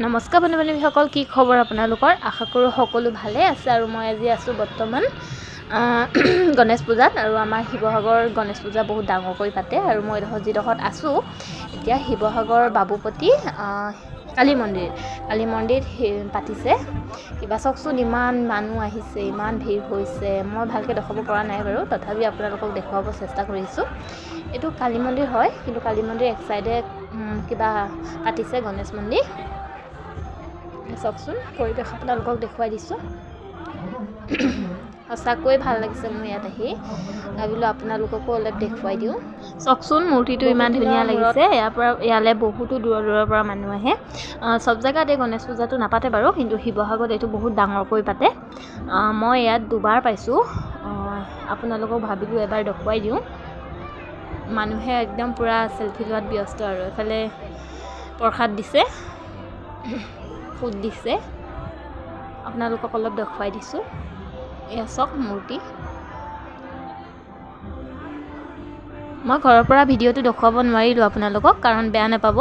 নমস্কাৰ বন্ধু-বান্ধৱীসকল, কি খবৰ আপোনালোকৰ? আশা কৰোঁ সকলো ভালে আছে। আৰু মই আজি আছোঁ বৰ্তমান গণেশ পূজাত। আৰু আমাৰ শিৱসাগৰ গণেশ পূজা বহুত ডাঙৰকৈ পাতে। আৰু মই যিডোখৰত আছোঁ এতিয়া শিৱসাগৰ বাবুপতি কালী মন্দিৰ পাতিছে। কিবা চাওকচোন, ইমান মানুহ আহিছে, ইমান ভিৰ হৈছে। মই ভালকৈ দেখাব পৰা নাই বাৰু, তথাপি আপোনালোকক দেখুৱাব চেষ্টা কৰিছোঁ। এইটো কালী মন্দিৰ হয়, কিন্তু কালী মন্দিৰ এক চাইডে কিবা পাতিছে গণেশ মন্দিৰ। চাওকচোন, পৰিৱেশ আপোনালোকক দেখুৱাই দিছোঁ। সঁচাকৈ ভাল লাগিছে মোৰ ইয়াত আহি। ভাবিলোঁ আপোনালোককো অলপ দেখুৱাই দিওঁ। চাওকচোন, মূৰ্তিটো ইমান ধুনীয়া লাগিছে। ইয়ালৈ বহুতো দূৰৰ পৰা মানুহ আহে। চব জেগাত এই গণেশ পূজাটো নাপাতে বাৰু, কিন্তু শিৱসাগৰত এইটো বহুত ডাঙৰকৈ পাতে। মই ইয়াত দুবাৰ পাইছোঁ। আপোনালোকক ভাবিলোঁ এবাৰ দেখুৱাই দিওঁ। মানুহে একদম পূৰা চেলফি লোৱাত ব্যস্ত। আৰু এফালে প্ৰসাদ দিছে, ফুট দিছে। আপোনালোকক অলপ দেখুৱাই দিছোঁ। এয়া চাওক মূৰ্তি। মই ঘৰৰ পৰা ভিডিঅ'টো দেখুৱাব নোৱাৰিলোঁ আপোনালোকক, কাৰণ বেয়া নাপাব।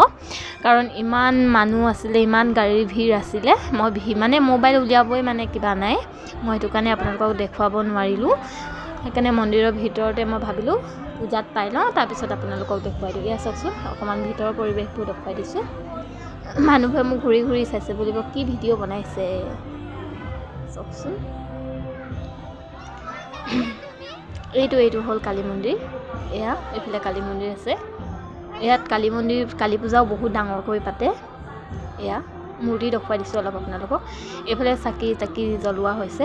কাৰণ ইমান মানুহ আছিলে, ইমান গাড়ীৰ ভিৰ আছিলে। মই মোবাইল উলিয়াবই কিবা নাই। মই সেইটো কাৰণে আপোনালোকক দেখুৱাব নোৱাৰিলোঁ। সেইকাৰণে মন্দিৰৰ ভিতৰতে মই ভাবিলোঁ পূজাত পাই লওঁ, তাৰপিছত আপোনালোকক দেখুৱাই দিওঁ। এয়া চাওকচোন, অকণমান ভিতৰৰ পৰিৱেশবোৰ দেখুৱাই দিছোঁ। মানুহবোৰে মোক ঘূৰি ঘূৰি চাইছে, বুলিব কি ভিডিঅ' বনাইছে। চাওকচোন, এইটো হ'ল কালী মন্দিৰ। এয়া এইফালে কালী মন্দিৰ আছে। ইয়াত কালী পূজাও বহুত ডাঙৰকৈ পাতে। এয়া মূৰ্তি দেখুৱাই দিছোঁ অলপ আপোনালোকক। এইফালে চাকি জ্বলোৱা হৈছে।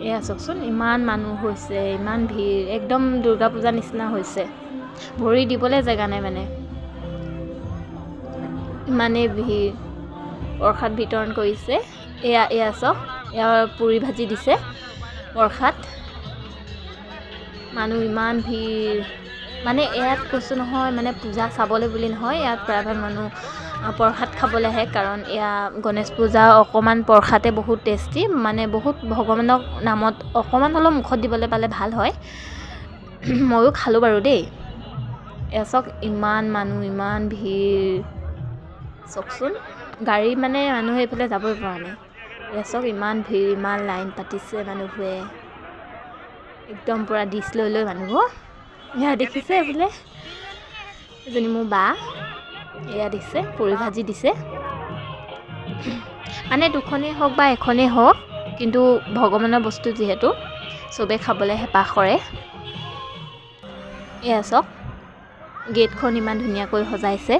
এয়া চাওকচোন, ইমান মানুহ হৈছে, ইমান ভিৰ, একদম দুৰ্গা পূজা নিচিনা হৈছে। ভৰি দিবলৈ জেগা নাই ইমানেই ভিৰ। প্ৰসাদ বিতৰণ কৰিছে। এয়া চাওক, ইয়াৰ পুৰি ভাজি দিছে প্ৰসাদ। মানুহ ইমান ভিৰ। ইয়াত কৈছোঁ নহয়, পূজা চাবলৈ বুলি নহয়, ইয়াত প্ৰায়ভাগ মানুহ প্ৰসাদ খাবলৈ আহে। কাৰণ এয়া গণেশ পূজা অকণমান প্ৰসাদে বহুত টেষ্টি, বহুত ভগৱানক নামত অকণমান হ'লেও মুখত দিবলৈ পালে ভাল হয়। ময়ো খালোঁ বাৰু দেই। এয়া চাওক, ইমান মানুহ, ইমান ভিৰ। চাওকচোন, গাড়ী মানুহে এইফালে যাবই পৰা নাই। এয়া চাওক, ইমান ভিৰ, ইমান লাইন পাতিছে মানুহবোৰে। একদম পূৰা ডিছ লৈ মানুহবোৰ। এয়া দেখিছে, এইফালে এজনী মোৰ বা, এয়া দিছে পুৰি ভাজি দিছে। দুখনেই হওক বা এখনেই হওক, কিন্তু ভগৱানৰ বস্তু যিহেতু চবেই খাবলৈ হেঁপাহ কৰে। এয়া চাওক, গেটখন ইমান ধুনীয়াকৈ সজাইছে,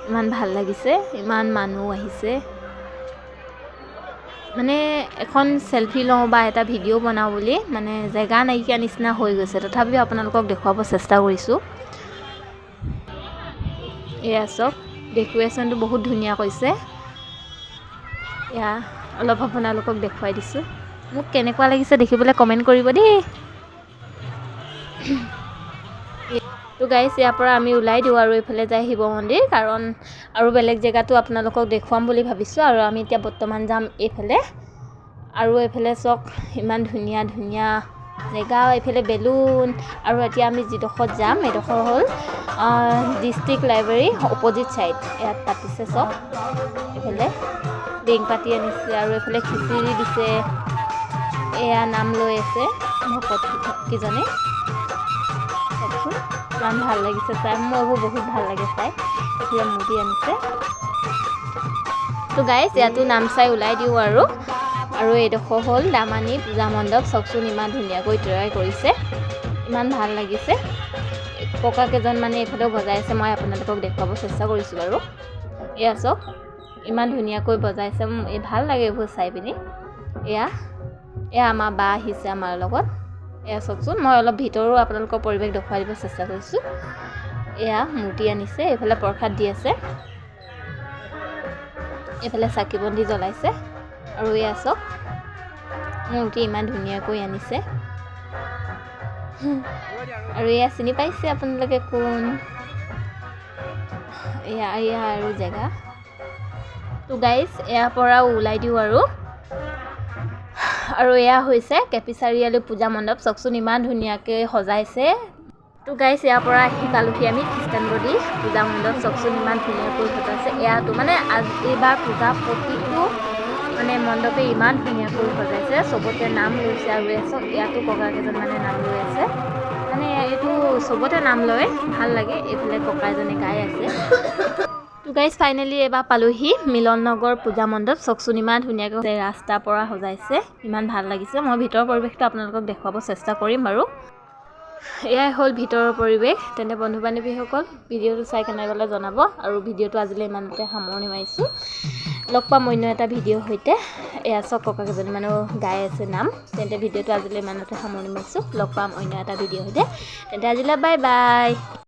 ইমান ভাল লাগিছে। ইমান মানুহ আহিছে। এখন চেলফি লওঁ বা এটা ভিডিঅ' বনাওঁ বুলি জেগা নাইকিয়া নিচিনা হৈ গৈছে। তথাপিও আপোনালোকক দেখুৱাব চেষ্টা কৰিছোঁ। এয়া চাওক, ডেক'ৰেশ্যনটো বহুত ধুনীয়া কৰিছে। এয়া অলপ আপোনালোকক দেখুৱাই দিছোঁ। মোক কেনেকুৱা লাগিছে দেখিবলৈ কমেণ্ট কৰিব দেই। তো গাইছ, ইয়াৰ পৰা আমি ওলাই দিওঁ আৰু এইফালে যায় শিৱ মন্দিৰ। কাৰণ আৰু বেলেগ জেগাতো আপোনালোকক দেখুৱাম বুলি ভাবিছোঁ। আৰু আমি এতিয়া বৰ্তমান যাম এইফালে। আৰু এইফালে চাওক, ইমান ধুনীয়া ধুনীয়া জেগা, এইফালে বেলুন। আৰু এতিয়া আমি যিডোখৰত যাম, এইডোখৰ হ'ল ডিষ্ট্ৰিক্ট লাইব্ৰেৰী অপজিট ছাইড। ইয়াত পাতিছে চাওক, এইফালে বেং পাতি আনিছে। আৰু এইফালে খিচিৰি দিছে। এয়া নাম লৈ আছে ভকত কেইজনে। চাওকচোন, ইমান ভাল লাগিছে চাই। মোৰ বহুত ভাল লাগে চাই। এইফালে মূৰ্তি আনিছে। তো গাইছ, ইয়াতো নাম চাই ওলাই দিওঁ। আৰু এইডোখৰ হ'ল দামানী পূজা মণ্ডপ। চাওকচোন, ইমান ধুনীয়াকৈ তৈয়াৰ কৰিছে, ইমান ভাল লাগিছে। ককা কেইজন এইফালেও বজাইছে। মই আপোনালোকক দেখুৱাব চেষ্টা কৰিছোঁ বাৰু। এয়া চাওক, ইমান ধুনীয়াকৈ বজাইছে। ভাল লাগে এইবোৰ চাই পিনি। এয়া আমাৰ বা আহিছে আমাৰ লগত। এয়া চাওকচোন, মই অলপ ভিতৰো আপোনালোকৰ পৰিৱেশ দেখুৱাই দিব চেষ্টা কৰিছোঁ। এয়া মূৰ্তি আনিছে, এইফালে প্ৰসাদ দি আছে, এইফালে চাকি বন্তি জ্বলাইছে। আৰু এয়া চাওক, মূৰ্তি ইমান ধুনীয়াকৈ আনিছে। আৰু এয়া চিনি পাইছে আপোনালোকে কোন? এয়া আৰু জেগা। তো গাইছ, ইয়াৰ পৰাও ওলাই দিওঁ। আৰু এয়া হৈছে কেপি চাৰিআলি পূজা মণ্ডপ। চাওকচোন, ইমান ধুনীয়াকৈ সজাইছে। তো গাইছ ইয়াৰ পৰা আহি পালোহি আমি খ্ৰীষ্টান বডি পূজা মণ্ডপ চাওকচোন ইমান ধুনীয়াকৈ সজাইছে এয়াতো মানে এইবাৰ পূজা প্ৰতিটো মানে মণ্ডপে ইমান ধুনীয়াকৈ সজাইছে চবতে নাম লৈছে আৰু ইয়াতো ককা কেইজন মানে নাম লৈ আছে মানে এইটো চবতে নাম লয় ভাল লাগে এইফালে ককা এজনে গাই আছে তো গাইছ ফাইনেলি এবাৰ পালোহি মিলন নগৰ পূজা মণ্ডপ চাওকচোন ইমান ধুনীয়াকৈ ৰাস্তাৰ পৰা সজাইছে ইমান ভাল লাগিছে মই ভিতৰৰ পৰিৱেশটো আপোনালোকক দেখুৱাব চেষ্টা কৰিম বাৰু এয়াই হ'ল ভিতৰৰ পৰিৱেশ তেনে বন্ধু বান্ধৱীসকল ভিডিঅ'টো চাই কেনেকৈ জনাব আৰু ভিডিঅ'টো আজিলৈ ইমানতে সামৰণি মাৰিছোঁ লগ পাম অন্য এটা ভিডিঅ'ৰ সৈতে এয়া চাওক ককা কেইজনী মানুহ গাই আছে নাম তেন্তে ভিডিঅ'টো আজিলৈ ইমানতে সামৰণি মাৰিছোঁ লগ পাম অন্য এটা ভিডিঅ'ৰ সৈতে তেন্তে আজিলৈ বাই বাই